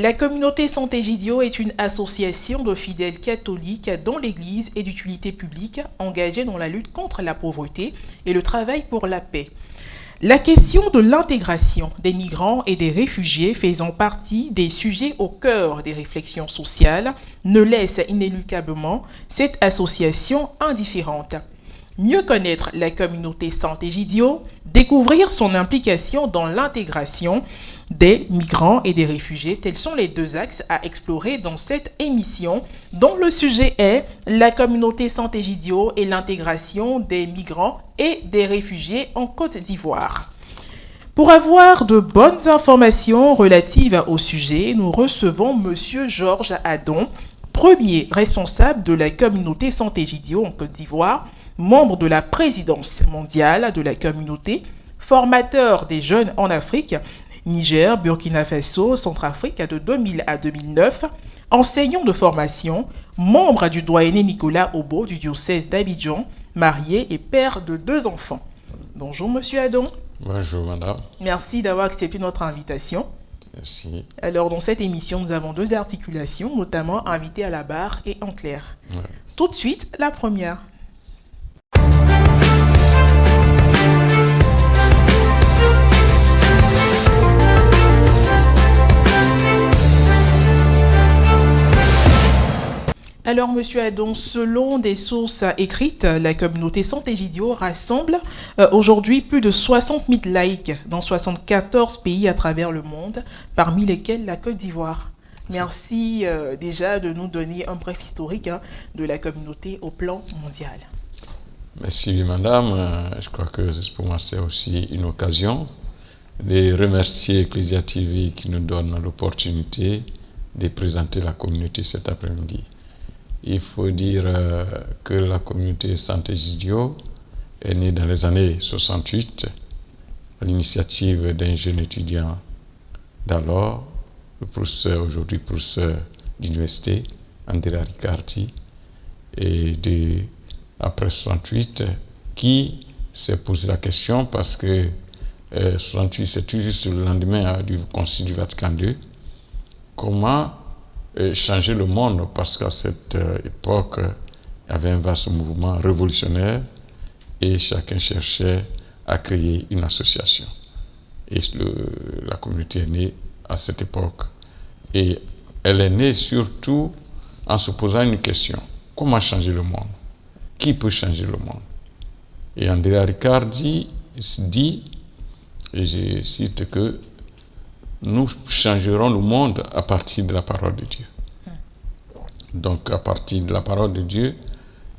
La communauté Sant'Egidio est une association de fidèles catholiques dont l'Église est d'utilité publique engagée dans la lutte contre la pauvreté et le travail pour la paix. La question de l'intégration des migrants et des réfugiés faisant partie des sujets au cœur des réflexions sociales ne laisse inéluctablement cette association indifférente. Mieux connaître la communauté Sant'Egidio, découvrir son implication dans l'intégration des migrants et des réfugiés, tels sont les deux axes à explorer dans cette émission, dont le sujet est la communauté Sant'Egidio et l'intégration des migrants et des réfugiés en Côte d'Ivoire. Pour avoir de bonnes informations relatives au sujet, nous recevons Monsieur Georges Adon, premier responsable de la communauté Sant'Egidio en Côte d'Ivoire, membre de la présidence mondiale de la communauté, formateur des jeunes en Afrique, Niger, Burkina Faso, Centrafrique de 2000 à 2009, enseignant de formation, membre du doyenné Nicolas Obo du diocèse d'Abidjan, marié et père de 2 enfants. Bonjour Monsieur Adon. Bonjour madame. Merci d'avoir accepté notre invitation. Merci. Alors dans cette émission, nous avons 2 articulations, notamment invité à la barre et en clair. Ouais. Tout de suite, la première. Alors, Monsieur Adon, selon des sources écrites, la communauté Sant'Egidio rassemble aujourd'hui plus de 60 000 laïcs dans 74 pays à travers le monde, parmi lesquels la Côte d'Ivoire. Merci déjà de nous donner un bref historique de la communauté au plan mondial. Merci madame. Je crois que pour moi c'est aussi une occasion de remercier Ecclesia TV qui nous donne l'opportunité de présenter la communauté cet après-midi. Il faut dire que la communauté Sant'Egidio est née dans les années 68 à l'initiative d'un jeune étudiant d'alors, aujourd'hui professeur d'université, Andrea Riccardi, et après 68, qui s'est posé la question parce que 68 c'est tout juste le lendemain du Concile du Vatican II, comment changer le monde, parce qu'à cette époque, il y avait un vaste mouvement révolutionnaire et chacun cherchait à créer une association. Et la communauté est née à cette époque. Et elle est née surtout en se posant une question. Comment changer le monde? Qui peut changer le monde? Et Andrea Riccardi dit, et je cite, que nous changerons le monde à partir de la parole de Dieu. Donc, à partir de la parole de Dieu,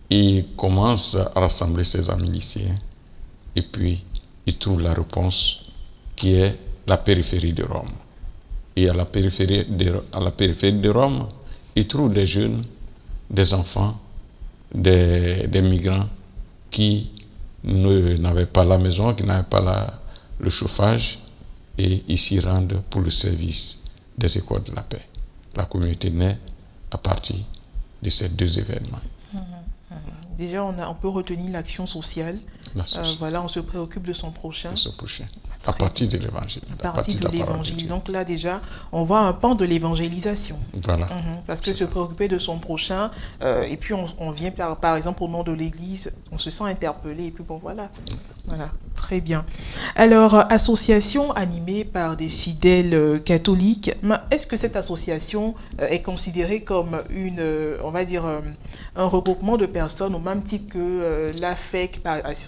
il commence à rassembler ses amis lycéens. Et puis, il trouve la réponse qui est la périphérie de Rome. Et à la périphérie de Rome, il trouve des jeunes, des enfants, des migrants qui n'avaient pas la maison, qui n'avaient pas le chauffage, et ils s'y rendent pour le service des écoles de la paix. La communauté naît à partir de ces 2 événements. Déjà, on peut retenir l'action sociale. Voilà, on se préoccupe de son prochain. À partir de l'évangile. À partir de l'évangile. Donc là, déjà, on voit un pan de l'évangélisation. Voilà. Parce que se préoccuper de son prochain, et puis on vient par exemple au nom de l'Église, on se sent interpellé, et puis bon, voilà. Voilà, très bien. Alors, association animée par des fidèles catholiques, est-ce que cette association est considérée comme on va dire, un regroupement de personnes au même titre que l'AFEC,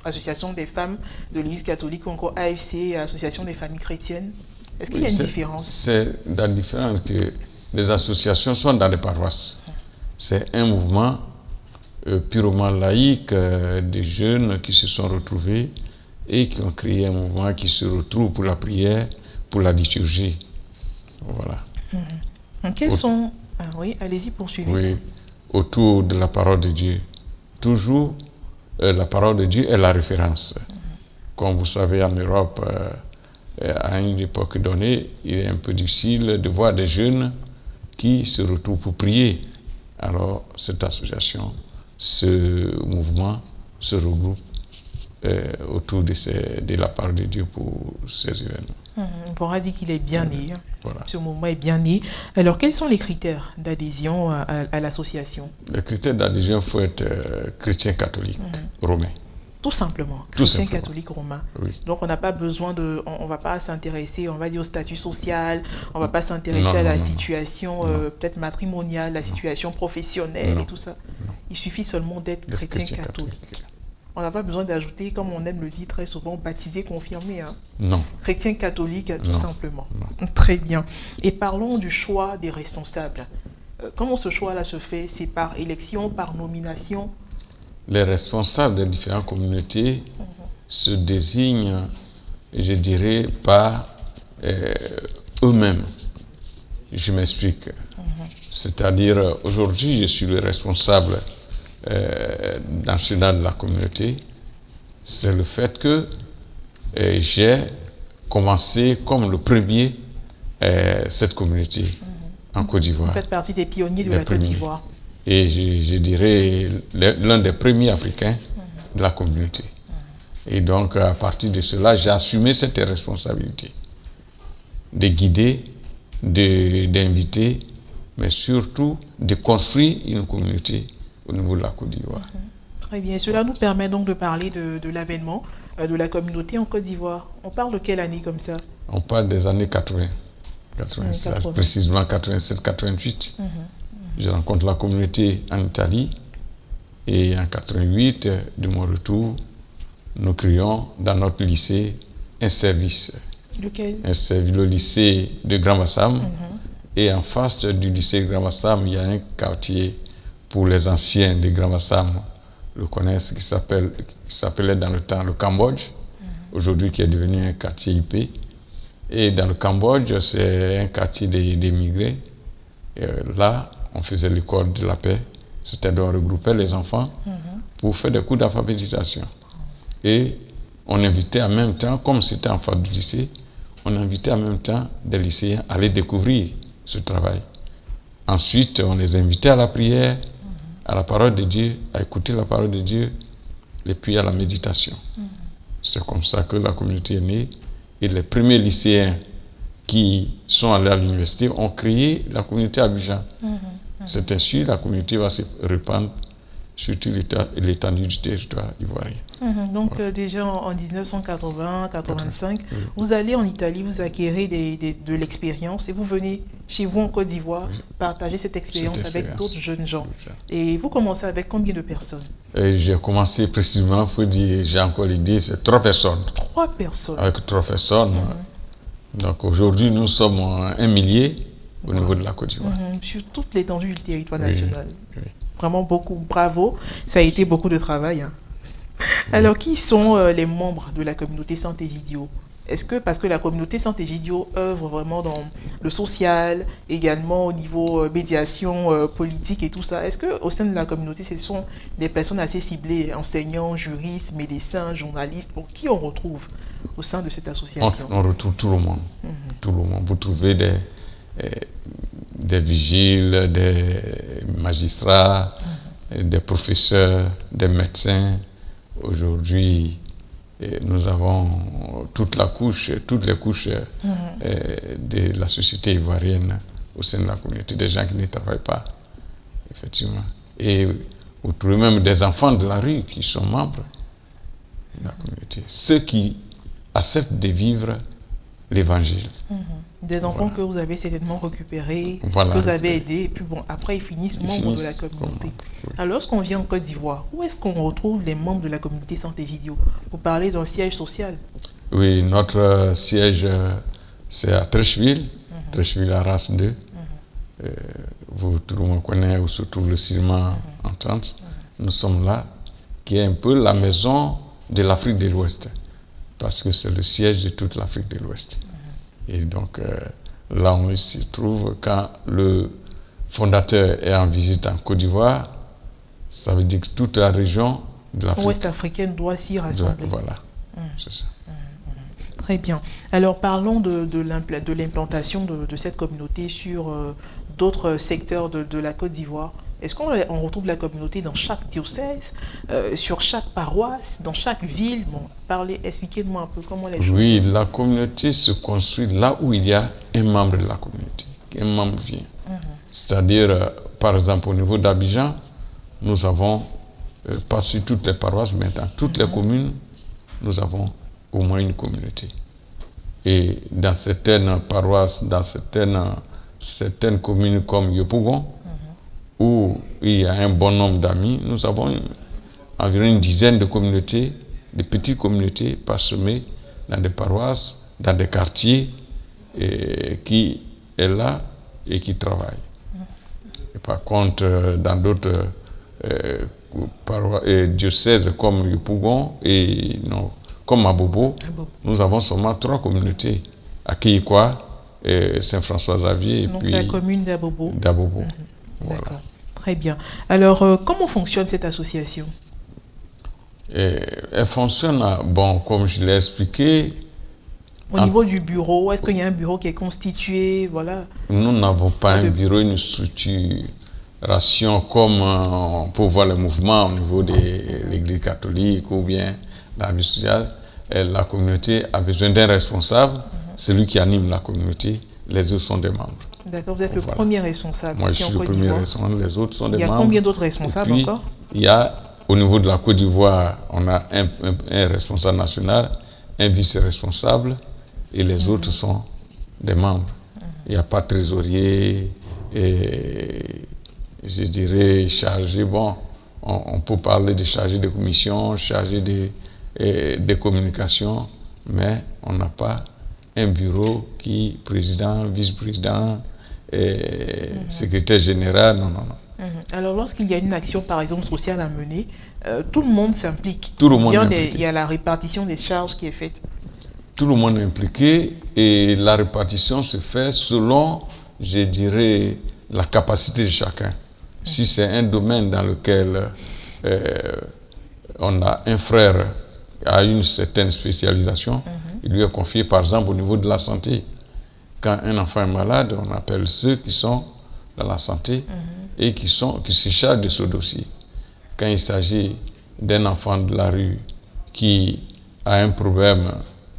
Association des femmes de l'Église catholique, ou encore AFC, Association des familles chrétiennes? Est-ce qu'il y a une différence? C'est la différence que les associations sont dans les paroisses. C'est un mouvement purement laïque des jeunes qui se sont retrouvés et qui ont créé un mouvement qui se retrouve pour la prière, pour la liturgie. Voilà. Quels sont... Ah oui, allez-y, poursuivez. Oui, autour de la parole de Dieu. Toujours, la parole de Dieu est la référence. Comme vous savez, en Europe, à une époque donnée, il est un peu difficile de voir des jeunes qui se retrouvent pour prier. Alors, cette association, ce mouvement se regroupe autour de la part de Dieu pour ces événements. On pourra dire qu'il est bien né. Voilà. Ce mouvement est bien né. Alors, quels sont les critères d'adhésion à l'association? Les critères d'adhésion, il faut être chrétien catholique, romain. Tout simplement, Tout chrétien simplement. catholique romain. Oui. Donc on n'a pas besoin de, on va pas s'intéresser, on va dire au statut social, on va pas Non, s'intéresser à la non, situation non. peut-être matrimoniale, la situation professionnelle Non. et tout ça. Non. Il suffit seulement d'être D'être chrétien catholique. On n'a pas besoin d'ajouter, comme on aime le dire très souvent, baptisé, confirmé. Hein. Non. Chrétien catholique, tout Non. simplement. Non. Très bien. Et parlons du choix des responsables. Comment ce choix-là se fait? C'est par élection, par nomination? Les responsables des différentes communautés se désignent, je dirais, par eux-mêmes. Je m'explique. C'est-à-dire, aujourd'hui, je suis le responsable national de la communauté. C'est le fait que j'ai commencé comme le premier cette communauté en Côte d'Ivoire. Vous faites partie des pionniers de Des la Côte premiers. d'Ivoire. Et je dirais l'un des premiers Africains de la communauté. Et donc, à partir de cela, j'ai assumé cette responsabilité de guider, d'inviter, mais surtout de construire une communauté au niveau de la Côte d'Ivoire. Très bien. Cela nous permet donc de parler de l'avènement de la communauté en Côte d'Ivoire. On parle de quelle année comme ça? On parle des années 80, 80. précisément 87-88. Je rencontre la communauté en Italie et en 88, de mon retour, nous créons dans notre lycée un service. Lequel? Un service, le lycée de Grand Bassam. Et en face du lycée de Grand Bassam, il y a un quartier pour les anciens de Grand Bassam, le connaissent, qui s'appelait dans le temps le Cambodge, aujourd'hui qui est devenu un quartier IP. Et dans le Cambodge, c'est un quartier des migrés. Et là, on faisait l'école de la paix, c'est-à-dire on regroupait les enfants pour faire des cours d'alphabétisation. Et on invitait en même temps, comme c'était en face du lycée, on invitait en même temps des lycéens à aller découvrir ce travail. Ensuite, on les invitait à la prière, à la parole de Dieu, à écouter la parole de Dieu, et puis à la méditation. C'est comme ça que la communauté est née. Et les premiers lycéens qui sont allés à l'université ont créé la communauté à Abidjan. C'est ainsi que la communauté va se répandre sur tout l'étendue du territoire ivoirien. Donc déjà en 1980-85, vous allez en Italie, vous acquérez de l'expérience et vous venez chez vous en Côte d'Ivoire partager cette expérience avec d'autres jeunes gens. Et vous commencez avec combien de personnes? J'ai commencé précisément, il faut dire, j'ai encore l'idée, c'est 3 personnes. 3 personnes. Avec 3 personnes. Donc aujourd'hui, nous sommes 1 millier au niveau de la Côte d'Ivoire. Sur toute l'étendue du territoire national. Oui. Vraiment beaucoup, bravo. Ça a été beaucoup de travail. Hein. Alors, qui sont les membres de la communauté Sant'Egidio? Est-ce que, parce que la communauté Sant'Egidio œuvre vraiment dans le social, également au niveau médiation politique et tout ça, est-ce qu'au sein de la communauté, ce sont des personnes assez ciblées, enseignants, juristes, médecins, journalistes, pour qui on retrouve au sein de cette association? On retrouve tout le monde. Tout le monde. Vous trouvez des vigiles, des magistrats, des professeurs, des médecins. Aujourd'hui, nous avons toutes les couches de la société ivoirienne au sein de la communauté, des gens qui ne travaillent pas, effectivement. Et vous trouvez même des enfants de la rue qui sont membres de la communauté. Ceux qui acceptent de vivre l'évangile. Des enfants que vous avez certainement récupérés, Voilà. que vous avez aidés, et puis bon, après ils finissent membres de la communauté. Alors lorsqu'on vient en Côte d'Ivoire, où est-ce qu'on retrouve les membres de la communauté Sant'Egidio? Vous parlez d'un siège social? Oui, notre siège, c'est à Trècheville, Trècheville à Race 2. Tout le monde connaît où se trouve le cinéma Entente. Nous sommes là, qui est un peu la maison de l'Afrique de l'Ouest, parce que c'est le siège de toute l'Afrique de l'Ouest. Et donc, là, on se trouve quand le fondateur est en visite en Côte d'Ivoire, ça veut dire que toute la région de l'Afrique ouest africaine doit s'y rassembler. Voilà, c'est ça. Très bien. Alors, parlons de l'implantation de cette communauté sur d'autres secteurs de la Côte d'Ivoire. Est-ce qu'on retrouve la communauté dans chaque diocèse, sur chaque paroisse, dans chaque ville? Bon, expliquez-moi un peu comment les choses. Oui, la communauté se construit là où il y a un membre de la communauté, un membre vient. C'est-à-dire, par exemple, au niveau d'Abidjan, nous avons, pas sur toutes les paroisses, mais dans toutes les communes, nous avons au moins une communauté. Et dans certaines paroisses, dans certaines communes comme Yopougon, où il y a un bon nombre d'amis, nous avons environ une dizaine de communautés, de petites communautés parsemées dans des paroisses, dans des quartiers, qui est là et qui travaillent. Et par contre, dans d'autres diocèses comme Yopougon et comme Abobo, nous avons seulement 3 communautés, à Kéikwa, Saint-François-Xavier et donc puis la commune d'Abobo. Voilà. D'accord, très bien. Alors, comment fonctionne cette association? Elle fonctionne, bon, comme je l'ai expliqué. Au niveau du bureau, est-ce qu'il y a un bureau qui est constitué? Voilà. Nous n'avons pas un bureau, une structuration comme on peut voir le mouvement au niveau de l'Église catholique ou bien la vie sociale. La communauté a besoin d'un responsable, celui qui anime la communauté, les autres sont des membres. D'accord, vous êtes le premier responsable. Moi, je suis le premier responsable, les autres sont des membres. Il y a combien d'autres responsables encore? Il y a, au niveau de la Côte d'Ivoire, on a un responsable national, un vice-responsable, et les autres sont des membres. Il n'y a pas de trésorier, et je dirais chargé, bon, on peut parler de chargé de commission, chargé de communication, mais on n'a pas un bureau qui, président, vice-président, secrétaire général, non. Alors, lorsqu'il y a une action, par exemple, sociale à mener, tout le monde s'implique. Tout le monde est impliqué. Il y a la répartition des charges qui est faite. Tout le monde est impliqué et la répartition se fait selon, je dirais, la capacité de chacun. Si c'est un domaine dans lequel on a un frère qui a une certaine spécialisation, il lui est confié, par exemple, au niveau de la santé. Quand un enfant est malade, on appelle ceux qui sont dans la santé et qui se chargent de ce dossier. Quand il s'agit d'un enfant de la rue qui a un problème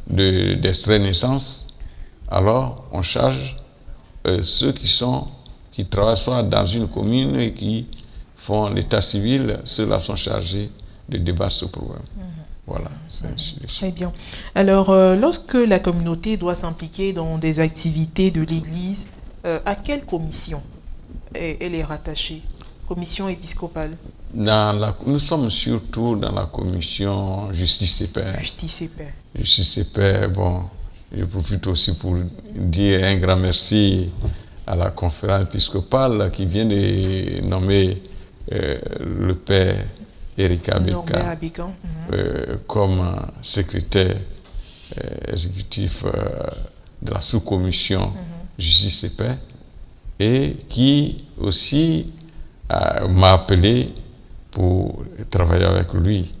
d'extrait naissance, alors on charge ceux qui travaillent soit dans une commune et qui font l'état civil, ceux-là sont chargés de débattre ce problème. Voilà, c'est ainsi. Très bien. Alors, lorsque la communauté doit s'impliquer dans des activités de l'Église, à quelle commission elle est rattachée? Commission épiscopale? Nous sommes surtout dans la commission Justice et Paix. Justice et Paix. Justice et Paix, bon, je profite aussi pour dire un grand merci à la conférence épiscopale qui vient de nommer le père Éric Abeka comme secrétaire exécutif de la sous-commission Justice et Paix et qui aussi m'a appelé pour travailler avec lui.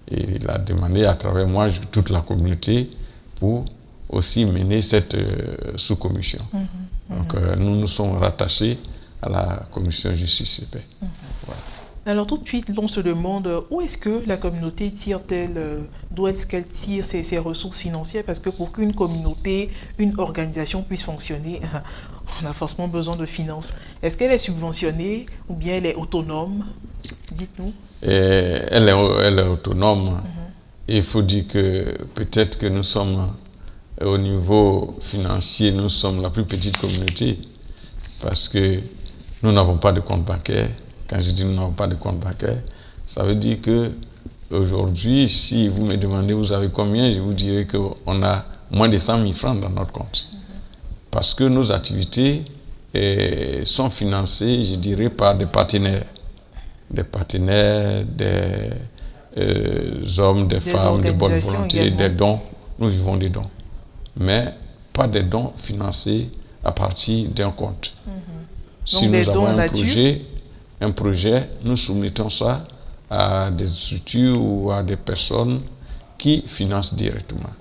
Et il a demandé à travers moi, toute la communauté, pour aussi mener cette sous-commission. Donc nous nous sommes rattachés à la commission Justice et Paix. Voilà. Alors tout de suite, on se demande où est-ce que la communauté tire-t-elle, d'où est-ce qu'elle tire ses ressources financières? Parce que pour qu'une communauté, une organisation puisse fonctionner, on a forcément besoin de finances. Est-ce qu'elle est subventionnée ou bien elle est autonome? Dites-nous. Elle est autonome. Il faut dire que peut-être que nous sommes, au niveau financier, nous sommes la plus petite communauté parce que nous n'avons pas de compte bancaire. Quand je dis nous n'avons pas de compte bancaire, ça veut dire que aujourd'hui, si vous me demandez vous avez combien, je vous dirais qu'on a moins de 100 000 francs dans notre compte. Parce que nos activités sont financées, je dirais, par des partenaires. Des partenaires, des hommes, des femmes, de bonne volonté, également. Des dons. Nous vivons des dons. Mais pas des dons financés à partir d'un compte. Si nous avons un projet, nous soumettons ça à des structures ou à des personnes qui financent directement.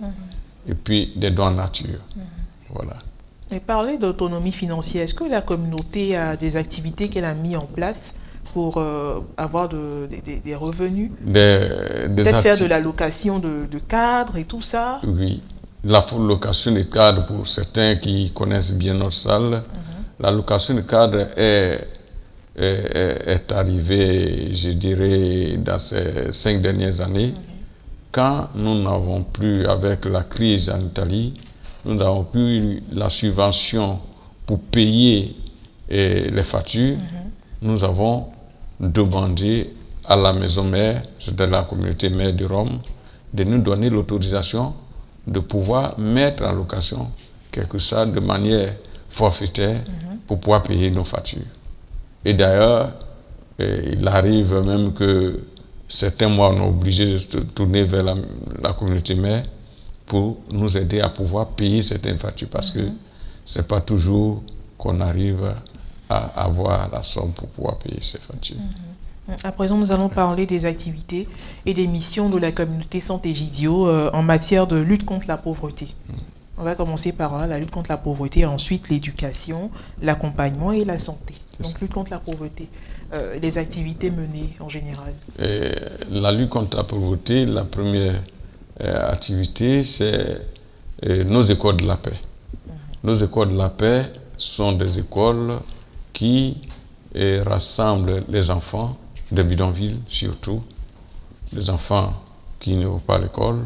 Et puis des dons en nature. Voilà. Et parler d'autonomie financière, est-ce que la communauté a des activités qu'elle a mises en place pour avoir des revenus. Des Peut-être faire de la location de cadres et tout ça. Oui, la location de cadres pour certains qui connaissent bien notre salle. La location de cadres est arrivée, je dirais, dans ces 5 dernières années, quand nous n'avons plus, avec la crise en Italie, nous n'avons plus la subvention pour payer les factures. Nous avons demandé à la maison mère, c'était la communauté mère de Rome, de nous donner l'autorisation de pouvoir mettre en location quelque chose de manière forfaitaire pour pouvoir payer nos factures. Et d'ailleurs, il arrive même que certains mois, on est obligé de se tourner vers la communauté mère pour nous aider à pouvoir payer certaines factures parce que ce n'est pas toujours qu'on arrive à avoir la somme pour pouvoir payer ces factures. À présent, nous allons parler des activités et des missions de la communauté Sant'Egidio en matière de lutte contre la pauvreté. On va commencer par la lutte contre la pauvreté, ensuite l'éducation, l'accompagnement et la santé. Donc lutte contre la pauvreté, les activités menées en général. La lutte contre la pauvreté, la première activité, c'est nos écoles de la paix. Nos écoles de la paix sont des écoles qui rassemblent les enfants des bidonvilles surtout, les enfants qui ne vont pas à l'école,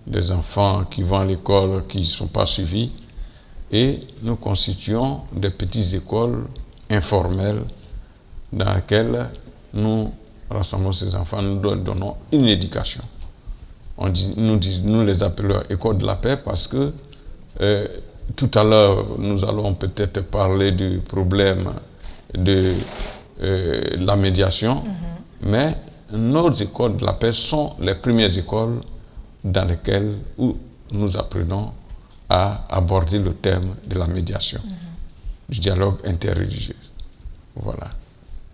des enfants qui vont à l'école qui ne sont pas suivis, et nous constituons des petites écoles informelles dans lesquelles nous rassemblons ces enfants, nous leur donnons une éducation. Nous les appelons écoles de la paix parce que tout à l'heure, nous allons peut-être parler du problème de la médiation, mais nos écoles de la paix sont les premières écoles dans lesquelles nous apprenons à aborder le thème de la médiation, du dialogue interreligieux. Voilà.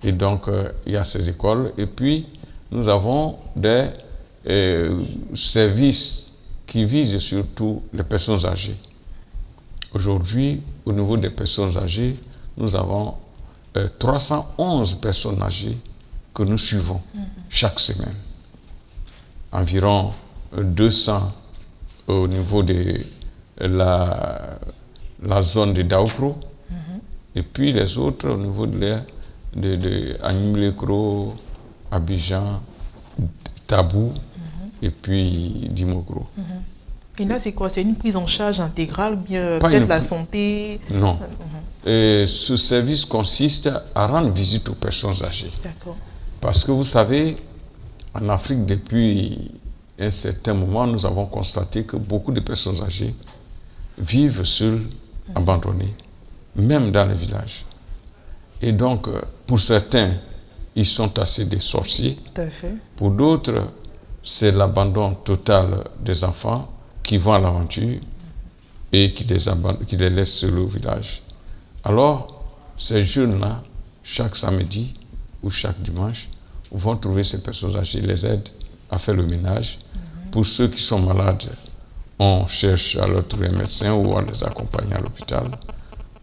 Et donc, il y a ces écoles. Et puis, nous avons des services qui visent surtout les personnes âgées. Aujourd'hui, au niveau des personnes âgées, nous avons 311 personnes âgées que nous suivons chaque semaine. Environ 200 au niveau de la zone de Daoukro, et puis les autres au niveau de Agnou-Lekro, Abidjan, Tabou, et puis Dimogro. Et là, c'est quoi? C'est une prise en charge intégrale, bien peut-être la santé? Non. Ce service consiste à rendre visite aux personnes âgées. D'accord. Parce que vous savez, en Afrique, depuis un certain moment, nous avons constaté que beaucoup de personnes âgées vivent seules, abandonnées, même dans les villages. Et donc, pour certains, ils sont assez des sorciers. Tout à fait. Pour d'autres, c'est l'abandon total des enfants qui vont à l'aventure et qui les laissent seuls au village. Alors, ces jeunes-là, chaque samedi ou chaque dimanche, vont trouver ces personnes âgées, les aident à faire le ménage. Pour ceux qui sont malades, on cherche à leur trouver un médecin ou on les accompagne à l'hôpital.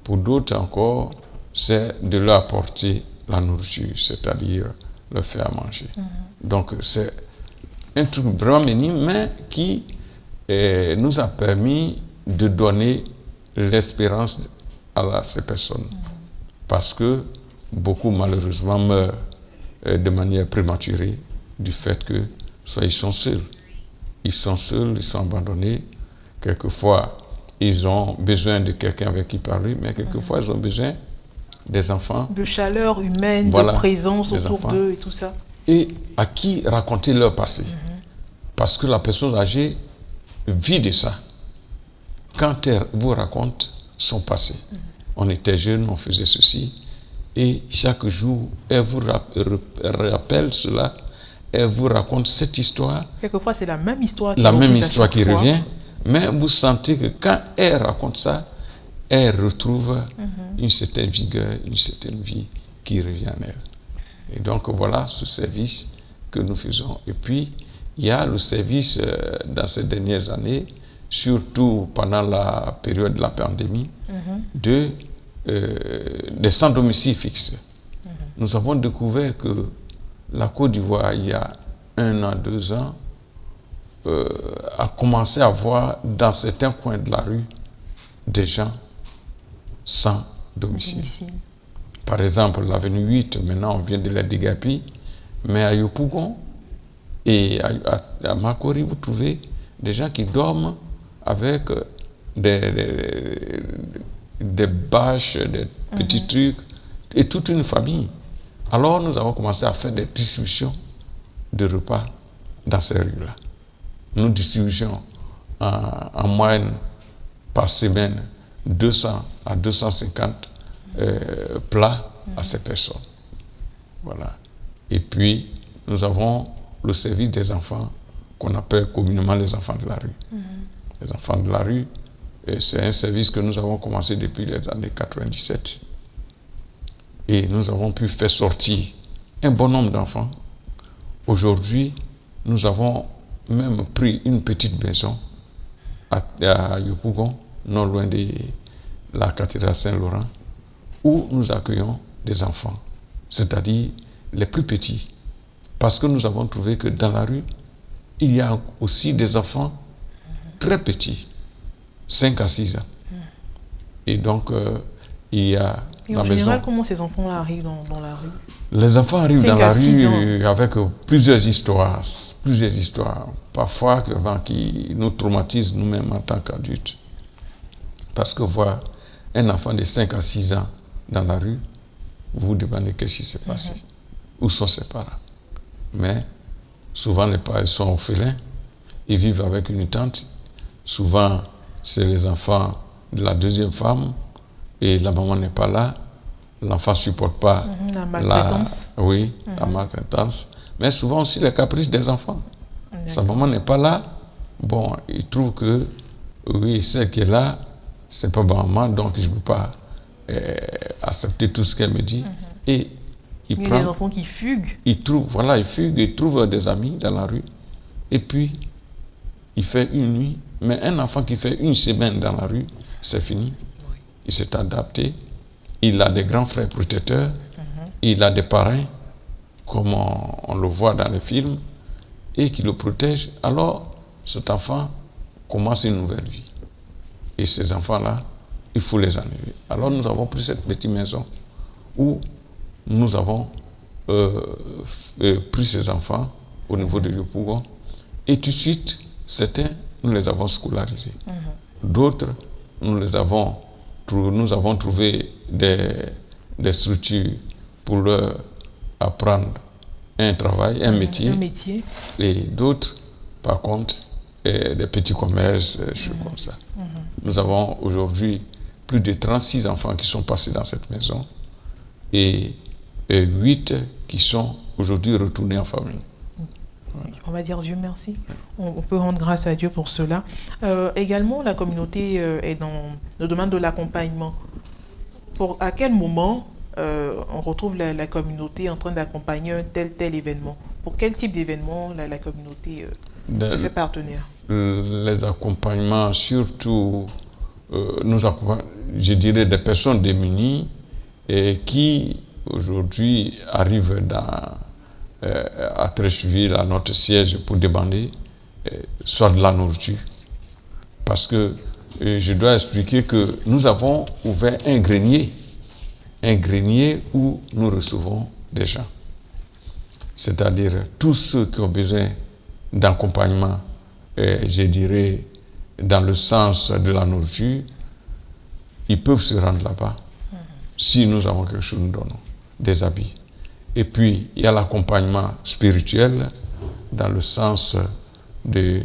Pour d'autres encore, c'est de leur apporter la nourriture, c'est-à-dire leur faire à manger. Donc, c'est un truc vraiment minime, mais qui nous a permis de donner l'espérance à ces personnes. Parce que beaucoup, malheureusement, meurent de manière prématurée du fait que soit ils sont seuls. Ils sont seuls, ils sont abandonnés. Quelquefois, ils ont besoin de quelqu'un avec qui parler, mais quelquefois, ils ont besoin des enfants. De chaleur humaine, Voilà, de présence autour enfants. d'eux et tout ça. Et à qui raconter leur passé. Parce que la personne âgée vit de ça. Quand elle vous raconte son passé, on était jeunes, on faisait ceci, et chaque jour, elle vous rappelle cela, elle vous raconte cette histoire. Quelquefois, c'est la même histoire qui revient, mais vous sentez que quand elle raconte ça, elle retrouve une certaine vigueur, une certaine vie qui revient en elle. Et donc voilà ce service que nous faisons. Et puis, il y a le service dans ces dernières années, surtout pendant la période de la pandémie, des sans-domicile fixe. nous avons découvert que la Côte d'Ivoire, il y a 1 an, 2 ans, a commencé à voir dans certains coins de la rue des gens sans domicile. Par exemple, l'avenue 8, maintenant on vient de la déguerpir, mais à Yopougon et à Makori, vous trouvez des gens qui dorment avec des bâches, des petits trucs, et toute une famille. Alors nous avons commencé à faire des distributions de repas dans ces rues-là. Nous distribuons en moyenne par semaine 200 à 250 plats à ces personnes. Voilà. Et puis, nous avons le service des enfants qu'on appelle communément les enfants de la rue. Les enfants de la rue, c'est un service que nous avons commencé depuis les années 97. Et nous avons pu faire sortir un bon nombre d'enfants. Aujourd'hui, nous avons même pris une petite maison à Yopougon, non loin de la cathédrale Saint-Laurent, où nous accueillons des enfants, c'est-à-dire les plus petits. Parce que nous avons trouvé que dans la rue, il y a aussi des enfants très petits, 5 à 6 ans. Et donc, il y a et en général, comment ces enfants-là arrivent dans la rue? Les enfants arrivent dans la rue avec plusieurs histoires. Parfois qui nous traumatisent nous-mêmes en tant qu'adultes. Parce que voir un enfant de 5 à 6 ans dans la rue, vous vous demandez qu'est-ce qui s'est passé, où sont ses parents. Mais souvent les parents sont orphelins, ils vivent avec une tante. Souvent c'est les enfants de la deuxième femme et la maman n'est pas là. L'enfant ne supporte pas la maltraitance. La maltraitance. Mais souvent aussi les caprices des enfants. Sa maman n'est pas là. Bon, il trouve que celle qui est là, c'est pas ma maman, donc je ne peux pas accepter tout ce qu'elle me dit. Et il y a des enfants qui fuguent. Il fugue, il trouve des amis dans la rue. Et puis, il fait une nuit. Mais un enfant qui fait une semaine dans la rue, c'est fini. Il s'est adapté. Il a des grands frères protecteurs. Il a des parrains, comme on le voit dans les films, et qui le protègent. Alors, cet enfant commence une nouvelle vie. Et ces enfants-là, il faut les enlever. Alors, nous avons pris cette petite maison où nous avons pris ces enfants au niveau de Yopougon. Et tout de suite, certains, nous les avons scolarisés. D'autres, nous avons trouvé des structures pour leur apprendre un travail, un métier. Et d'autres, par contre, des petits commerces, des choses comme ça. Nous avons aujourd'hui plus de 36 enfants qui sont passés dans cette maison et 8 qui sont aujourd'hui retournés en famille. On va dire Dieu merci. On peut rendre grâce à Dieu pour cela. Également, la communauté est dans le domaine de l'accompagnement. À quel moment on retrouve la communauté en train d'accompagner un tel événement? Pour quel type d'événement la communauté se fait partenaire? Les accompagnements, surtout, nous accompagnons, je dirais, des personnes démunies et qui, aujourd'hui, arrivent à Treichville, à notre siège, pour demander soit de la nourriture. Parce que je dois expliquer que nous avons ouvert un grenier où nous recevons des gens. C'est-à-dire tous ceux qui ont besoin d'accompagnement, je dirais, dans le sens de la nourriture, ils peuvent se rendre là-bas. Si nous avons quelque chose, nous donnons des habits. Et puis, il y a l'accompagnement spirituel dans le sens de,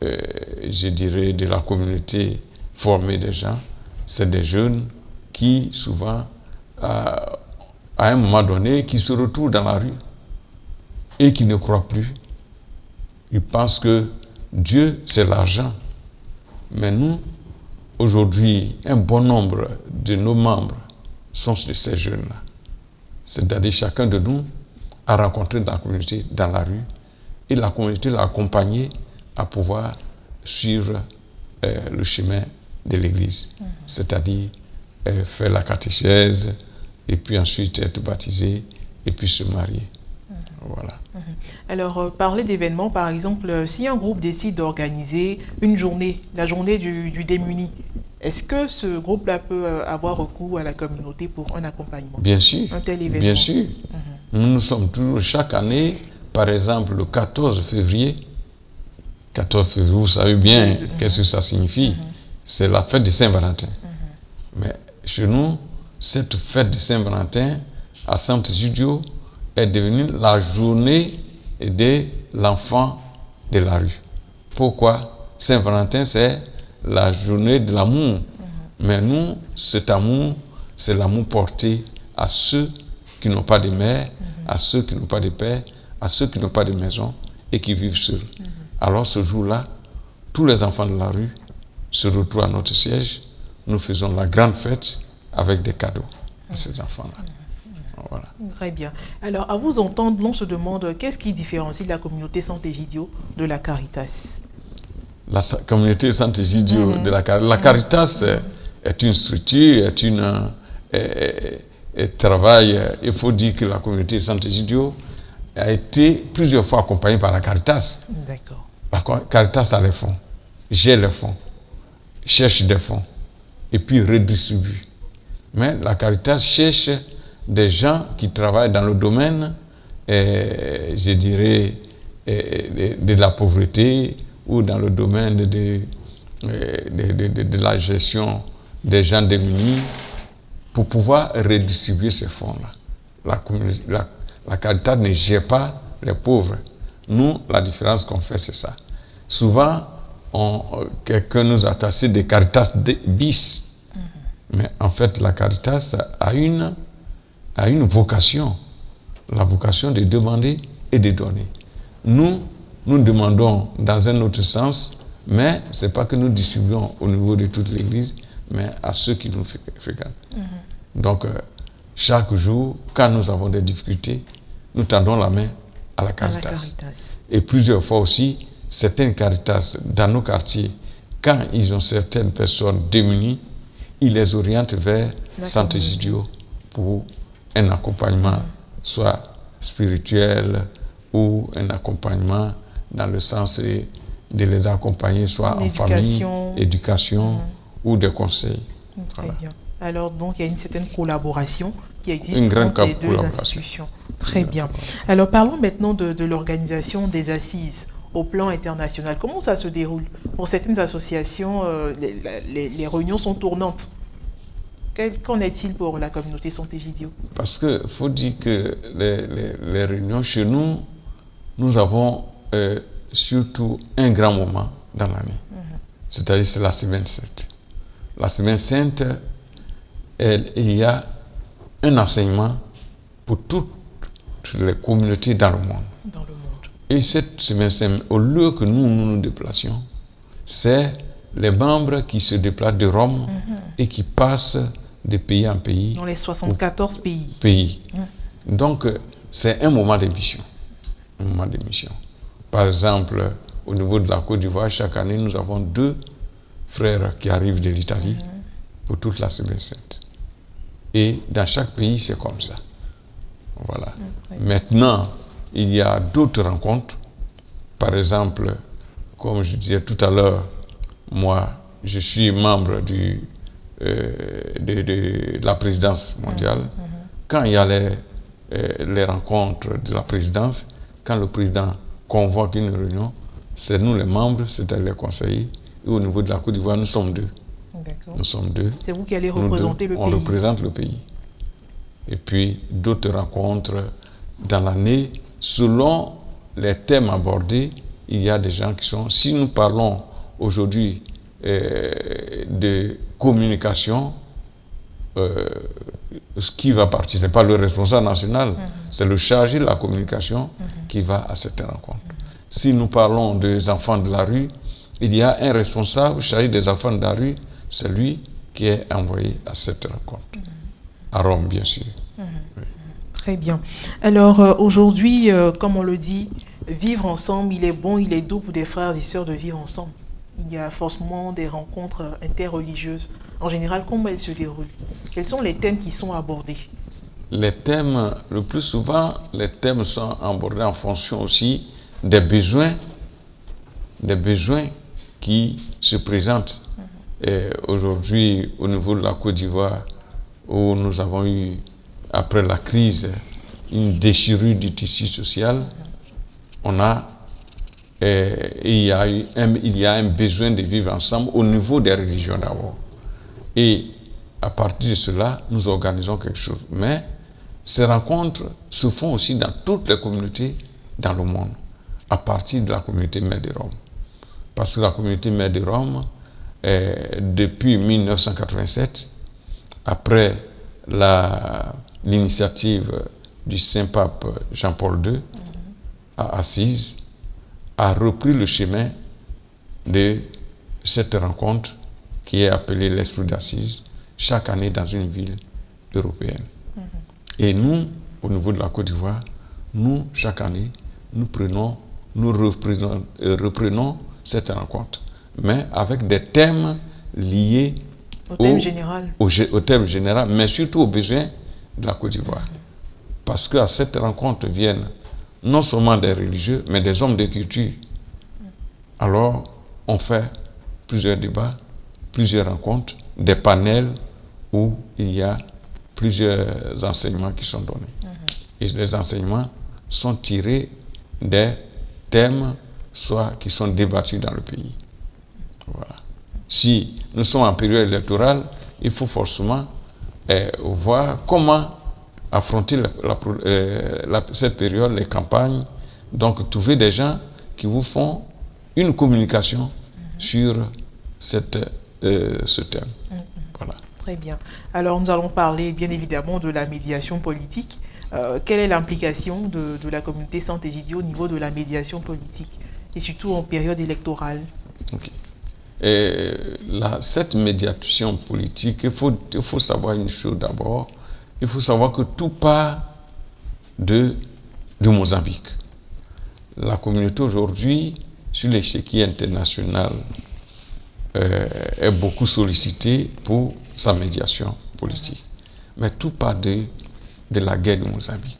je dirais, de la communauté formée des gens. C'est des jeunes qui, souvent, à un moment donné, qui se retrouvent dans la rue et qui ne croient plus. Ils pensent que Dieu, c'est l'argent. Mais nous, aujourd'hui, un bon nombre de nos membres sont de ces jeunes-là. C'est-à-dire chacun de nous a rencontré dans la communauté, dans la rue, et la communauté l'a accompagné à pouvoir suivre le chemin de l'Église. C'est-à-dire faire la catéchèse, et puis ensuite être baptisé, et puis se marier. Voilà. Alors, parler d'événements, par exemple, si un groupe décide d'organiser une journée, la journée du démuni, est-ce que ce groupe-là peut avoir recours à la communauté pour un accompagnement? Bien sûr. Un tel événement. Bien sûr. Nous sommes toujours, chaque année, par exemple, le 14 février, vous savez bien qu'est-ce que ça signifie. C'est la fête de Saint-Valentin. Mais chez nous, cette fête de Saint-Valentin à Sant'Egidio est devenue la journée de l'enfant de la rue. Pourquoi? Saint-Valentin, c'est la journée de l'amour. Mais nous, cet amour, c'est l'amour porté à ceux qui n'ont pas de mère, à ceux qui n'ont pas de père, à ceux qui n'ont pas de maison et qui vivent seuls. Alors ce jour-là, tous les enfants de la rue se retrouvent à notre siège. Nous faisons la grande fête avec des cadeaux à ces enfants-là. Voilà. Très bien. Alors, à vous entendre, l'on se demande qu'est-ce qui différencie la communauté Sant'Egidio de la Caritas? La communauté Sant'Egidio de la Caritas. La Caritas est une structure, travaille. Il faut dire que la communauté Sant'Egidio a été plusieurs fois accompagnée par la Caritas. D'accord. La Caritas a les fonds, gère les fonds, cherche des fonds et puis redistribue. Mais la Caritas cherche des gens qui travaillent dans le domaine, je dirais, de la pauvreté ou dans le domaine de la gestion des gens démunis pour pouvoir redistribuer ces fonds-là. La Caritas ne gère pas les pauvres. Nous, la différence qu'on fait, c'est ça. Souvent, quelqu'un nous a tassé des Caritas bis. Mais en fait, la Caritas a une vocation. La vocation de demander et de donner. Nous demandons dans un autre sens, mais ce n'est pas que nous distribuons au niveau de toute l'Église, mais à ceux qui nous fréquentent. Donc, chaque jour, quand nous avons des difficultés, nous tendons la main à la Caritas. Et plusieurs fois aussi, certaines Caritas dans nos quartiers, quand ils ont certaines personnes démunies, ils les orientent vers Sant'Egidio pour un accompagnement, soit spirituel ou un accompagnement dans le sens de les accompagner, soit en famille, éducation ou des conseils. Très bien. Alors, donc, il y a une certaine collaboration qui existe entre les deux institutions. Très bien. Alors, parlons maintenant de l'organisation des assises au plan international. Comment ça se déroule? Pour certaines associations, les réunions sont tournantes. Qu'en est-il pour la communauté Sant'Egidio? Parce qu'il faut dire que les réunions chez nous, nous avons surtout un grand moment dans l'année. C'est-à-dire c'est la semaine sainte. La semaine sainte, il y a un enseignement pour toutes les communautés dans le monde. Et cette semaine sainte, au lieu que nous déplacions, c'est les membres qui se déplacent de Rome et qui passent de pays en pays. Dans les 74 pays. Donc, c'est un moment d'émission. Par exemple, au niveau de la Côte d'Ivoire, chaque année, nous avons 2 frères qui arrivent de l'Italie pour toute la semaine sainte. Et dans chaque pays, c'est comme ça. Voilà. Maintenant, il y a d'autres rencontres. Par exemple, comme je disais tout à l'heure, moi, je suis membre de la présidence mondiale. Quand il y a les rencontres de la présidence, quand le président convoque une réunion, c'est nous les membres, c'est-à-dire les conseillers. Et au niveau de la Côte d'Ivoire, nous sommes 2. Nous sommes 2. C'est vous qui allez représenter le pays. On représente le pays. Et puis d'autres rencontres dans l'année, selon les thèmes abordés, il y a des gens qui sont... Si nous parlons aujourd'hui de communication, qui va partir, ce n'est pas le responsable national, c'est le chargé de la communication qui va à cette rencontre. Si nous parlons des enfants de la rue, il y a un responsable chargé des enfants de la rue, c'est lui qui est envoyé à cette rencontre. À Rome, bien sûr. Oui. Très bien. Alors, aujourd'hui, comme on le dit, vivre ensemble, il est bon, il est doux pour des frères et sœurs de vivre ensemble. Il y a forcément des rencontres interreligieuses. En général, comment elles se déroulent? Quels sont les thèmes qui sont abordés? les thèmes, le plus souvent, les thèmes sont abordés en fonction aussi des besoins qui se présentent. Et aujourd'hui, au niveau de la Côte d'Ivoire, où nous avons eu, après la crise, une déchirure du tissu social, il y a un besoin de vivre ensemble au niveau des religions d'abord. Et à partir de cela, nous organisons quelque chose. Mais ces rencontres se font aussi dans toutes les communautés dans le monde, à partir de la communauté Mère de Rome. Parce que la communauté Mère de Rome, depuis 1987, après l'initiative du Saint-Pape Jean-Paul II à Assise, a repris le chemin de cette rencontre qui est appelée l'Esprit d'Assise, chaque année dans une ville européenne. Et nous, au niveau de la Côte d'Ivoire, chaque année, nous reprenons cette rencontre, mais avec des thèmes liés au thème général. Au thème général, mais surtout aux besoins de la Côte d'Ivoire. Parce qu'à cette rencontre viennent non seulement des religieux, mais des hommes de culture. Alors, on fait plusieurs débats, plusieurs rencontres, des panels où il y a plusieurs enseignements qui sont donnés. Et les enseignements sont tirés des thèmes soit qui sont débattus dans le pays. Voilà. Si nous sommes en période électorale, il faut forcément voir comment affronter cette période, les campagnes. Donc, trouver des gens qui vous font une communication sur ce thème. Voilà. Très bien. Alors, nous allons parler bien évidemment de la médiation politique. Quelle est l'implication de la communauté Sant'Egidio au niveau de la médiation politique et surtout en période électorale? Okay. Cette médiation politique, il faut savoir une chose d'abord. Il faut savoir que tout part de Mozambique. La communauté aujourd'hui, sur l'échiquier international, est beaucoup sollicitée pour sa médiation politique. Mais tout part de la guerre de Mozambique.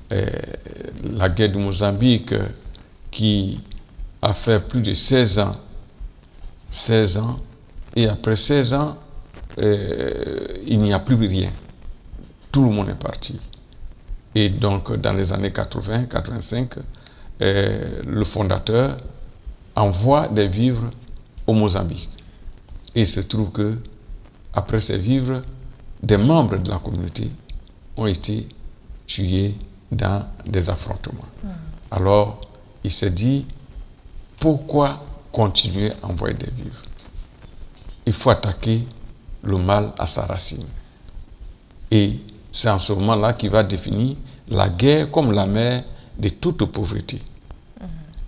La guerre de Mozambique qui a fait plus de 16 ans, et après 16 ans, il n'y a plus rien. Tout le monde est parti. Et donc, dans les années 80-85, le fondateur envoie des vivres au Mozambique. Et il se trouve que, après ces vivres, des membres de la communauté ont été tués dans des affrontements. Alors, il s'est dit, pourquoi continuer à envoyer des vivres? Il faut attaquer le mal à sa racine. Et c'est en ce moment-là qu'il va définir la guerre comme la mère de toute pauvreté.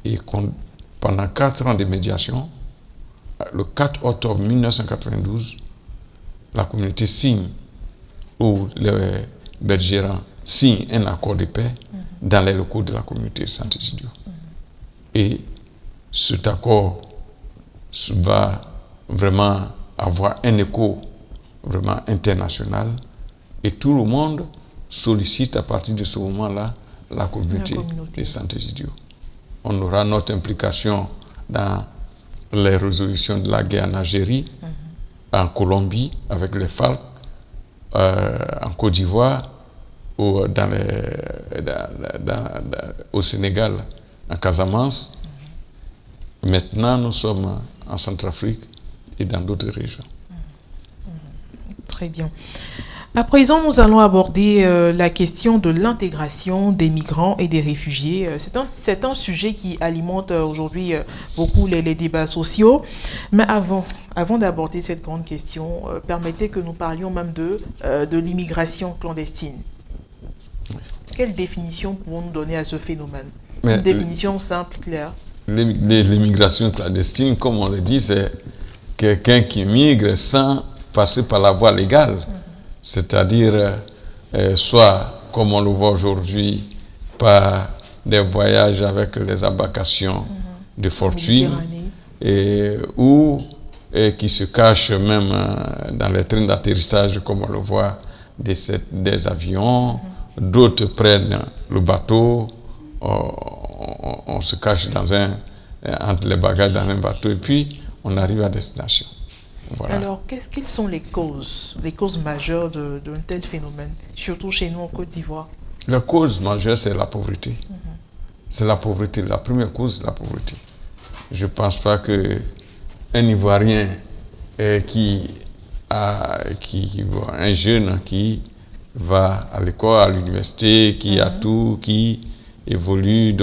Et pendant 4 ans de médiation, le 4 octobre 1992, la communauté signe, ou les belgérants signent un accord de paix dans les locaux de la communauté de Sant'Egidio. Et cet accord va vraiment avoir un écho vraiment international et tout le monde sollicite à partir de ce moment-là la communauté de Sant'Egidio. On aura notre implication dans les résolutions de la guerre en Algérie, en Colombie avec les FARC, en Côte d'Ivoire, ou au Sénégal, en Casamance. Maintenant, nous sommes en Centrafrique et dans d'autres régions. Très bien. À présent, nous allons aborder la question de l'intégration des migrants et des réfugiés. C'est un sujet qui alimente aujourd'hui beaucoup les débats sociaux. Mais avant d'aborder cette grande question, permettez que nous parlions même de l'immigration clandestine. Oui. Quelle définition pouvons-nous donner à ce phénomène? Une définition simple, claire. L'immigration clandestine, comme on le dit, c'est quelqu'un qui migre sans passer par la voie légale. C'est-à-dire, soit, comme on le voit aujourd'hui, par des voyages avec les embarcations de fortune, ou qui se cachent même dans les trains d'atterrissage, comme on le voit des avions, d'autres prennent le bateau, on se cache entre les bagages dans un bateau et puis on arrive à destination. Voilà. Alors, quelles sont les causes majeures d'un tel phénomène, surtout chez nous en Côte d'Ivoire? La cause majeure, c'est la pauvreté. C'est la pauvreté. La première cause, c'est la pauvreté. Je ne pense pas qu'un Ivoirien un jeune qui va à l'école, à l'université, qui a tout, qui évolue,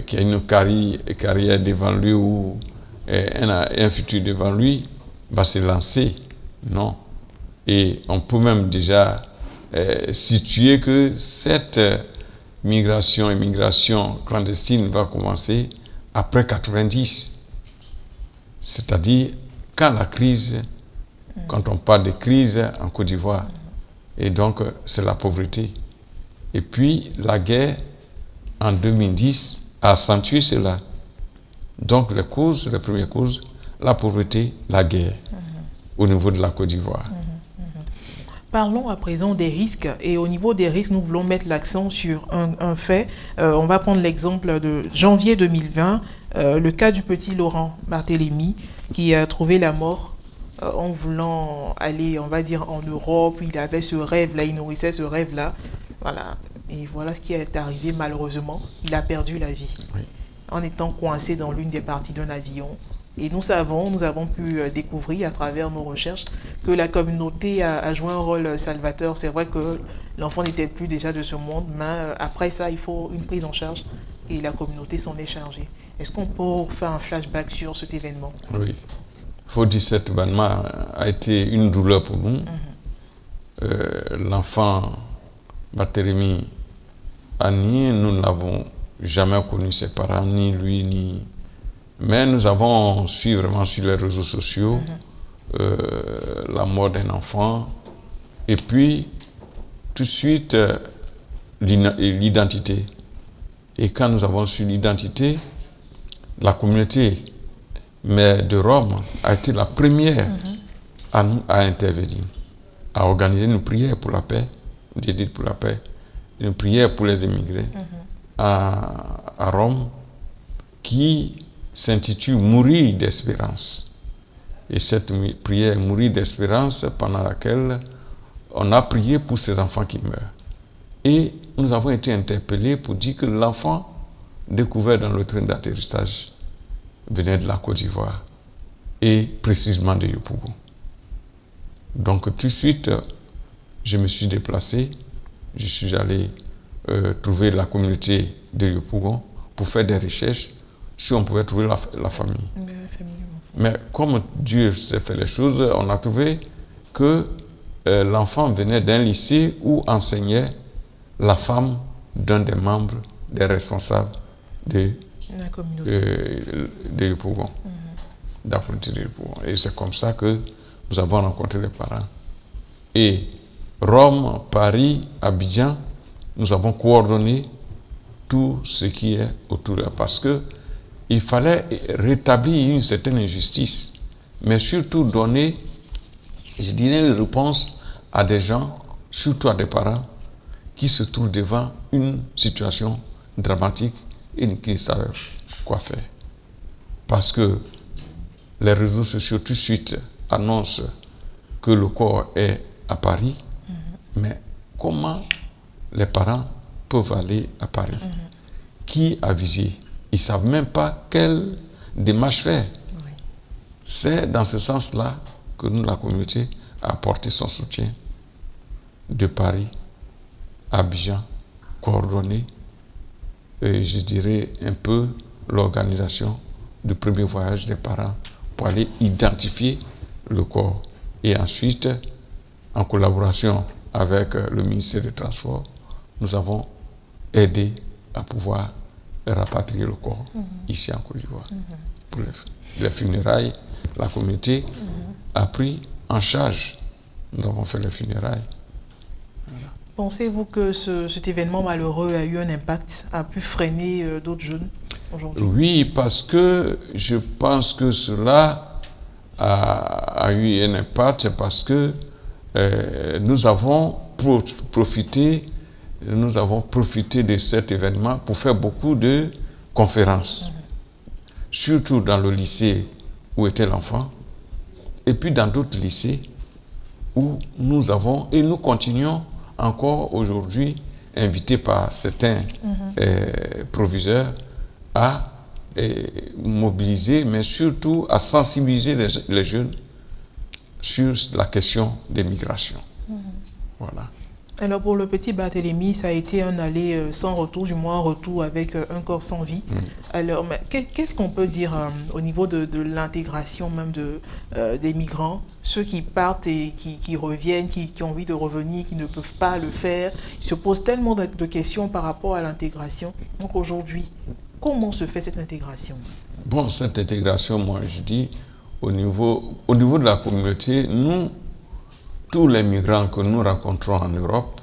qui a une carrière devant lui ou un futur devant lui, va se lancer. Non. Et on peut même déjà situer que cette immigration clandestine va commencer après 90. C'est-à-dire quand on parle de crise en Côte d'Ivoire. Et donc, c'est la pauvreté. Et puis, la guerre, en 2010, a accentué cela. Donc, les premières causes, la pauvreté, la guerre, au niveau de la Côte d'Ivoire. Parlons à présent des risques. Et au niveau des risques, nous voulons mettre l'accent sur un fait. On va prendre l'exemple de janvier 2020, le cas du petit Laurent Barthélemy, qui a trouvé la mort en voulant aller, on va dire, en Europe. Il avait ce rêve-là, il nourrissait ce rêve-là. Voilà. Et voilà ce qui est arrivé malheureusement. Il a perdu la vie en étant coincé dans l'une des parties d'un avion. Et nous avons pu découvrir à travers nos recherches que la communauté a joué un rôle salvateur. C'est vrai que l'enfant n'était plus déjà de ce monde, mais après ça, il faut une prise en charge et la communauté s'en est chargée. Est-ce qu'on peut faire un flashback sur cet événement? Oui. Il faut dire que cet événement a été une douleur pour nous. L'enfant Barthélemy Annie, nous ne l'avons jamais connu, ses parents, ni lui, ni... Mais nous avons su vraiment sur les réseaux sociaux la mort d'un enfant. Et puis, tout de suite, l'identité. Et quand nous avons su l'identité, la communauté de Rome a été la première à intervenir, à organiser une prière pour la paix, pour la paix, une prière pour les immigrés à Rome, qui s'intitule Mourir d'espérance. Et cette prière Mourir d'espérance, pendant laquelle on a prié pour ces enfants qui meurent. Et nous avons été interpellés pour dire que l'enfant découvert dans le train d'atterrissage venait de la Côte d'Ivoire et précisément de Yopougon. Donc tout de suite, je me suis déplacé, je suis allé trouver la communauté de Yopougon pour faire des recherches si on pouvait trouver la famille. Mais comme Dieu s'est fait les choses, on a trouvé que l'enfant venait d'un lycée où enseignait la femme d'un des membres, des responsables de Yopougon, de la communauté de Yopougon. Et c'est comme ça que nous avons rencontré les parents. Et Rome, Paris, Abidjan, nous avons coordonné tout ce qui est autour de là. Parce que il fallait rétablir une certaine injustice, mais surtout donner, je dirais, une réponse à des gens, surtout à des parents, qui se trouvent devant une situation dramatique et qui ne savent quoi faire. Parce que les réseaux sociaux tout de suite annoncent que le corps est à Paris, mais comment les parents peuvent aller à Paris? Qui a visé? Ils ne savent même pas quelle démarche faire. C'est dans ce sens-là que nous, la communauté, a apporté son soutien de Paris, Abidjan, coordonné, et je dirais un peu l'organisation du premier voyage des parents pour aller identifier le corps. Et ensuite, en collaboration avec le ministère des Transports, nous avons aidé à pouvoir rapatrier le corps ici en Côte d'Ivoire. Pour les funérailles, la communauté a pris en charge. Nous avons fait les funérailles. Voilà. Pensez-vous que cet événement malheureux a eu un impact, a pu freiner d'autres jeunes aujourd'hui? Oui, parce que je pense que cela a eu un impact, parce que nous avons profité de cet événement pour faire beaucoup de conférences, surtout dans le lycée où était l'enfant, et puis dans d'autres lycées où nous avons, et nous continuons encore aujourd'hui, invités par certains proviseurs, à mobiliser, mais surtout à sensibiliser les jeunes sur la question des migrations. Voilà. Alors pour le petit Barthélemy, ça a été un aller sans retour, du moins un retour avec un corps sans vie. Alors qu'est-ce qu'on peut dire au niveau de l'intégration même des migrants, ceux qui partent et qui reviennent, qui ont envie de revenir, qui ne peuvent pas le faire, ils se posent tellement de questions par rapport à l'intégration. Donc aujourd'hui, comment se fait cette intégration? Bon, cette intégration, moi je dis, au niveau de la communauté, nous, tous les migrants que nous rencontrons en Europe,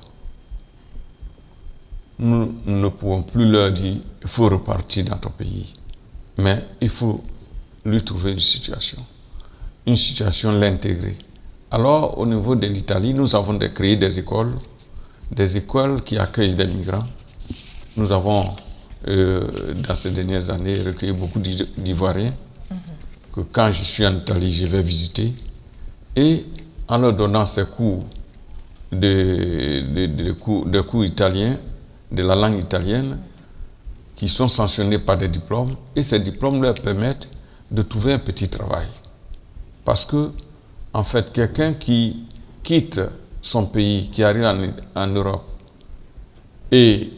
nous ne pouvons plus leur dire « il faut repartir dans ton pays ». Mais il faut lui trouver une situation l'intégrer. Alors, au niveau de l'Italie, nous avons créé des écoles qui accueillent des migrants. Nous avons, dans ces dernières années, recueilli beaucoup d'Ivoiriens que quand je suis en Italie, je vais visiter. Et en leur donnant ces cours de cours italiens, de la langue italienne, qui sont sanctionnés par des diplômes, et ces diplômes leur permettent de trouver un petit travail. Parce que, en fait, quelqu'un qui quitte son pays, qui arrive en Europe, et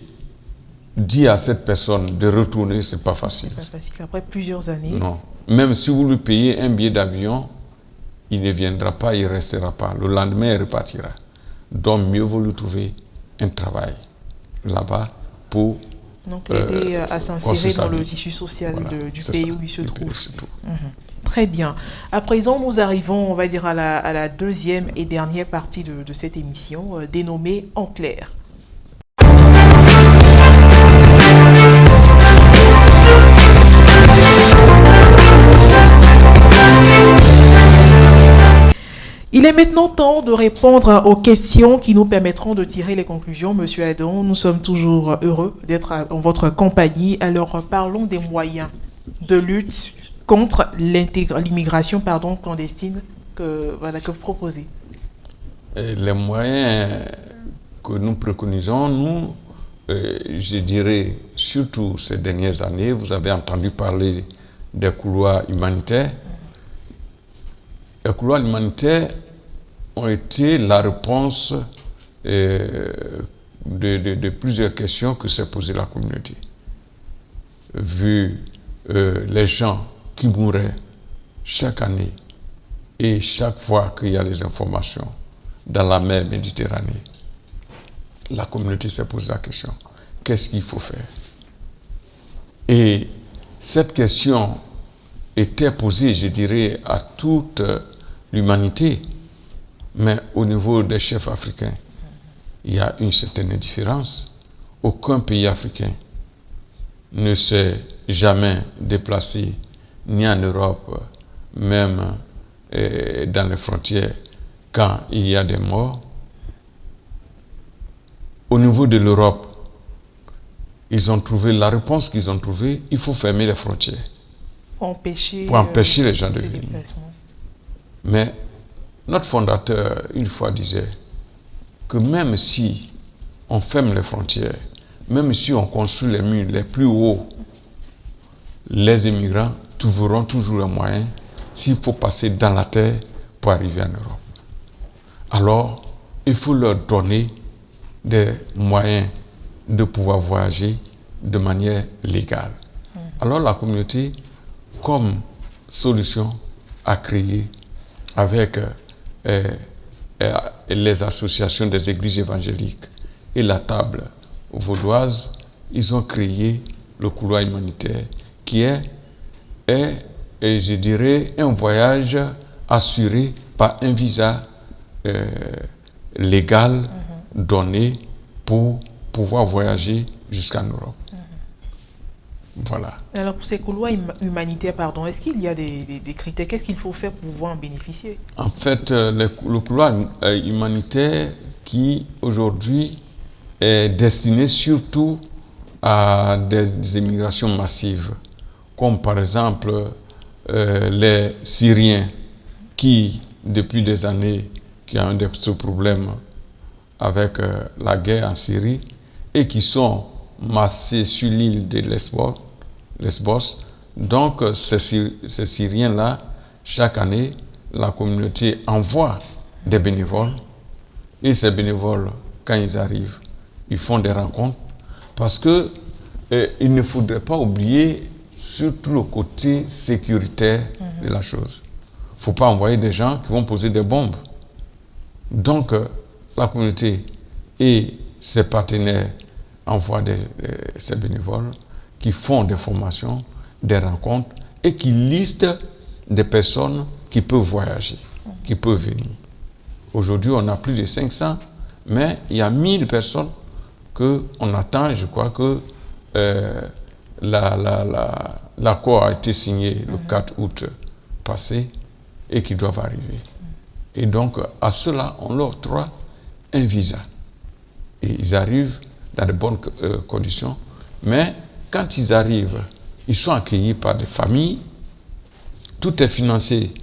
dit à cette personne de retourner, c'est pas facile. C'est pas facile, après plusieurs années. Non. Même si vous lui payez un billet d'avion, il ne viendra pas, il ne restera pas. Le lendemain, il repartira. Donc, mieux vaut lui trouver un travail là-bas pour donc l'aider à s'insérer dans le tissu social du pays où il se trouve. Très bien. À présent, nous arrivons, on va dire, à la deuxième et dernière partie de cette émission, dénommée En clair. Il est maintenant temps de répondre aux questions qui nous permettront de tirer les conclusions. Monsieur Adam, nous sommes toujours heureux d'être en votre compagnie. Alors, parlons des moyens de lutte contre l'immigration clandestine que vous proposez. Les moyens que nous préconisons, nous, je dirais, surtout ces dernières années, vous avez entendu parler des couloirs humanitaires. Les couloirs humanitaires ont été la réponse de plusieurs questions que s'est posée la communauté. Vu les gens qui mouraient chaque année et chaque fois qu'il y a les informations dans la mer Méditerranée, la communauté s'est posé la question, qu'est-ce qu'il faut faire? Et cette question était posée, je dirais, à toute l'humanité, mais au niveau des chefs africains, il y a une certaine différence. Aucun pays africain ne s'est jamais déplacé, ni en Europe, même dans les frontières, quand il y a des morts. Au niveau de l'Europe, ils ont trouvé la réponse qu'ils ont trouvée, il faut fermer les frontières. Pour empêcher les gens de venir. Mais notre fondateur, une fois, disait que même si on ferme les frontières, même si on construit les murs les plus hauts, les immigrants trouveront toujours un moyen, s'il faut passer dans la terre pour arriver en Europe. Alors, il faut leur donner des moyens de pouvoir voyager de manière légale. Alors la communauté, comme solution, a créé avec les associations des églises évangéliques et la table vaudoise, ils ont créé le couloir humanitaire qui est je dirais, un voyage assuré par un visa légal donné pour pouvoir voyager jusqu'en Europe. Voilà. Alors pour ces couloirs humanitaires, pardon, est-ce qu'il y a des critères? Qu'est-ce qu'il faut faire pour pouvoir en bénéficier? En fait, le couloir humanitaire qui aujourd'hui est destiné surtout à des immigrations massives, comme par exemple les Syriens qui, depuis des années, qui ont ce problème avec la guerre en Syrie et qui sont massés sur l'île de Lesbos. Donc, ces Syriens-là, chaque année, la communauté envoie des bénévoles et ces bénévoles, quand ils arrivent, ils font des rencontres parce que il ne faudrait pas oublier surtout le côté sécuritaire de la chose. Il ne faut pas envoyer des gens qui vont poser des bombes. Donc, la communauté et ses partenaires envoient ces bénévoles qui font des formations, des rencontres et qui listent des personnes qui peuvent voyager, qui peuvent venir. Aujourd'hui, on a plus de 500, mais il y a 1000 personnes qu'on attend. Je crois que l'accord a été signé le 4 août passé et qui doivent arriver. Et donc, à cela, on leur octroie un visa. Et ils arrivent dans de bonnes conditions. Mais quand ils arrivent, ils sont accueillis par des familles. Tout est financé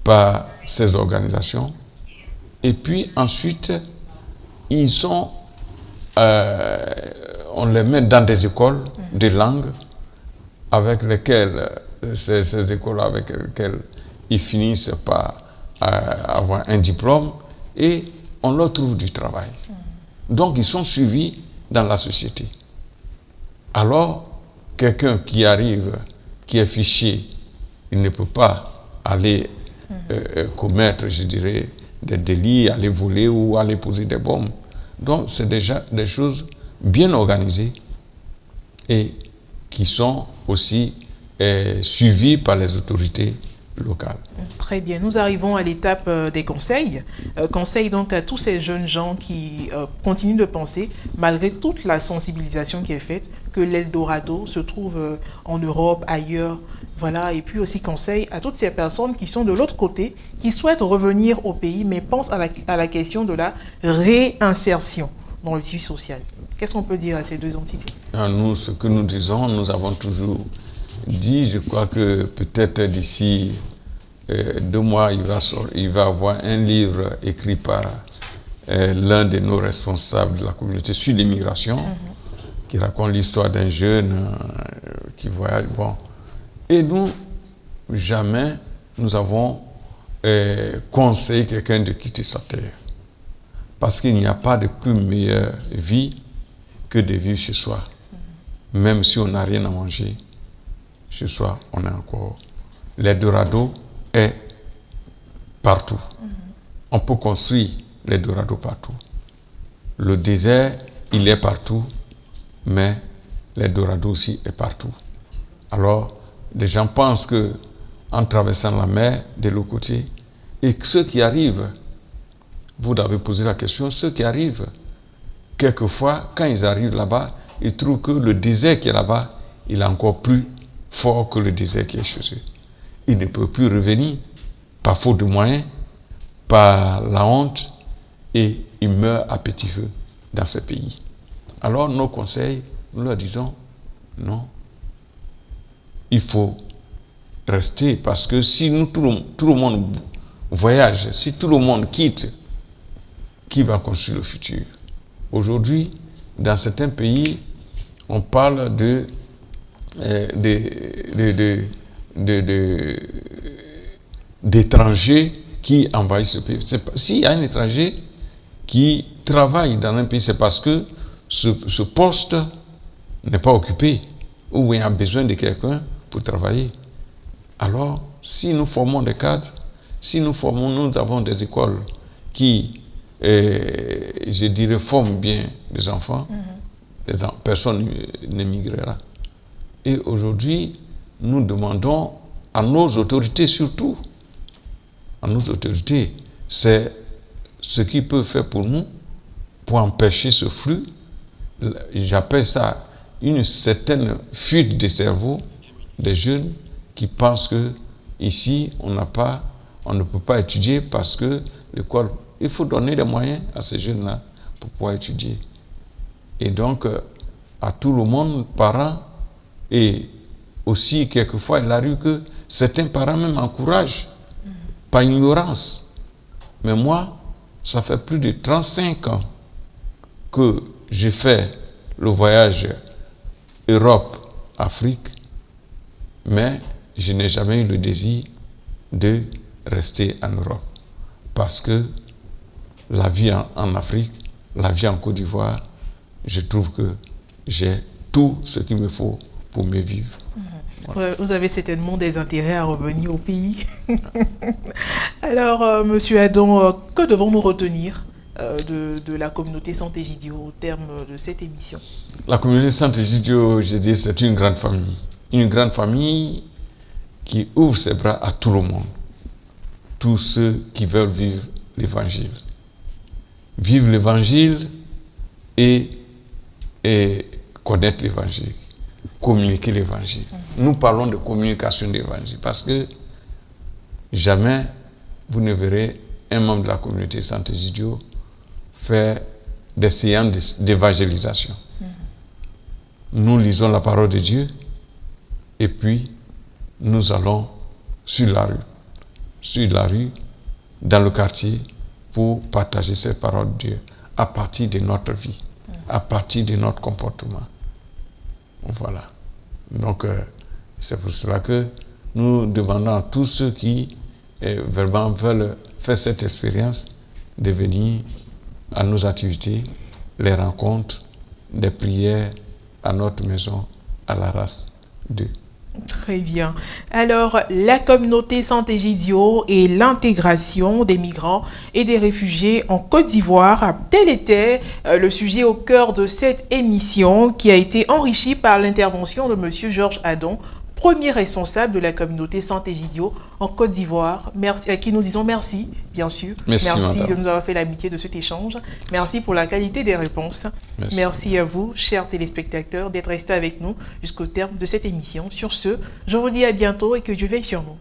par ces organisations. Et puis ensuite, on les met dans des écoles de langue avec lesquelles, ces écoles avec lesquelles ils finissent par avoir un diplôme et on leur trouve du travail. Donc ils sont suivis dans la société. Alors, quelqu'un qui arrive, qui est fiché, il ne peut pas aller commettre, je dirais, des délits, aller voler ou aller poser des bombes. Donc, c'est déjà des choses bien organisées et qui sont aussi suivies par les autorités locales. Très bien. Nous arrivons à l'étape des conseils. Conseils donc à tous ces jeunes gens qui continuent de penser, malgré toute la sensibilisation qui est faite, que l'Eldorado se trouve en Europe, ailleurs. Voilà. Et puis aussi conseil à toutes ces personnes qui sont de l'autre côté, qui souhaitent revenir au pays, mais pensent à la question de la réinsertion dans le tissu social. Qu'est-ce qu'on peut dire à ces deux entités? Nous, ce que nous disons, nous avons toujours dit, je crois que peut-être d'ici 2 mois, il va avoir un livre écrit par l'un de nos responsables de la communauté sur l'immigration, qui raconte l'histoire d'un jeune qui voyage. Bon. Et nous, jamais nous avons conseillé quelqu'un de quitter sa terre. Parce qu'il n'y a pas de plus meilleure vie que de vivre chez soi. Même si on n'a rien à manger, chez soi, on a encore. L'Eldorado est partout. On peut construire l'Eldorado partout. Le désert, il est partout, mais l'Eldorado aussi est partout. Alors, les gens pensent qu'en traversant la mer de l'autre côté, et que ceux qui arrivent, vous avez posé la question, ceux qui arrivent, quelquefois, quand ils arrivent là-bas, ils trouvent que le désert qui est là-bas, il est encore plus fort que le désert qui est chez eux. Ils ne peuvent plus revenir, par faute de moyens, par la honte, et ils meurent à petit feu dans ce pays. Alors, nos conseils, nous leur disons, non, il faut rester, parce que si nous, tout le monde voyage, si tout le monde quitte, qui va construire le futur? Aujourd'hui, dans certains pays, on parle d'étrangers qui envahissent ce pays. S'il y a un étranger qui travaille dans un pays, c'est parce que ce poste n'est pas occupé, ou il y a besoin de quelqu'un pour travailler. Alors, si nous formons des cadres, nous avons des écoles qui, je dirais, forment bien des enfants, personne n'émigrera. Et aujourd'hui, nous demandons à nos autorités surtout, à nos autorités, c'est ce qu'ils peuvent faire pour nous, pour empêcher ce flux. J'appelle ça une certaine fuite des cerveaux des jeunes qui pensent que ici on ne peut pas étudier parce que l'école, il faut donner des moyens à ces jeunes-là pour pouvoir étudier. Et donc, à tout le monde, parents, et aussi quelquefois il arrive que certains parents même encouragent, par ignorance. Mais moi, ça fait plus de 35 ans que j'ai fait le voyage Europe-Afrique, mais je n'ai jamais eu le désir de rester en Europe. Parce que la vie en Afrique, la vie en Côte d'Ivoire, je trouve que j'ai tout ce qu'il me faut pour mieux vivre. Voilà. Vous avez certainement des intérêts à revenir au pays. Alors, Monsieur Adam, que devons-nous retenir de la communauté Sant'Egidio au terme de cette émission? La communauté Sant'Egidio, je dis, c'est une grande famille. Une grande famille qui ouvre ses bras à tout le monde. Tous ceux qui veulent vivre l'Évangile. Vivre l'Évangile et connaître l'Évangile. Communiquer l'Évangile. Nous parlons de communication de l'Évangile parce que jamais vous ne verrez un membre de la communauté Sant'Egidio faire des séances d'évangélisation. Nous lisons la parole de Dieu et puis nous allons sur la rue, dans le quartier, pour partager cette parole de Dieu à partir de notre vie, à partir de notre comportement. Voilà. Donc, c'est pour cela que nous demandons à tous ceux qui vraiment veulent faire cette expérience de venir à nos activités, les rencontres, des prières à notre maison, à la race 2. Très bien. Alors, la communauté Sant'Egidio et l'intégration des migrants et des réfugiés en Côte d'Ivoire, tel était le sujet au cœur de cette émission qui a été enrichie par l'intervention de M. Georges Adam, premier responsable de la communauté Sant'Egidio en Côte d'Ivoire, à qui nous disons merci, bien sûr. Merci de nous avoir fait l'amitié de cet échange. Merci pour la qualité des réponses. Merci à vous, chers téléspectateurs, d'être restés avec nous jusqu'au terme de cette émission. Sur ce, je vous dis à bientôt et que Dieu veille sur nous.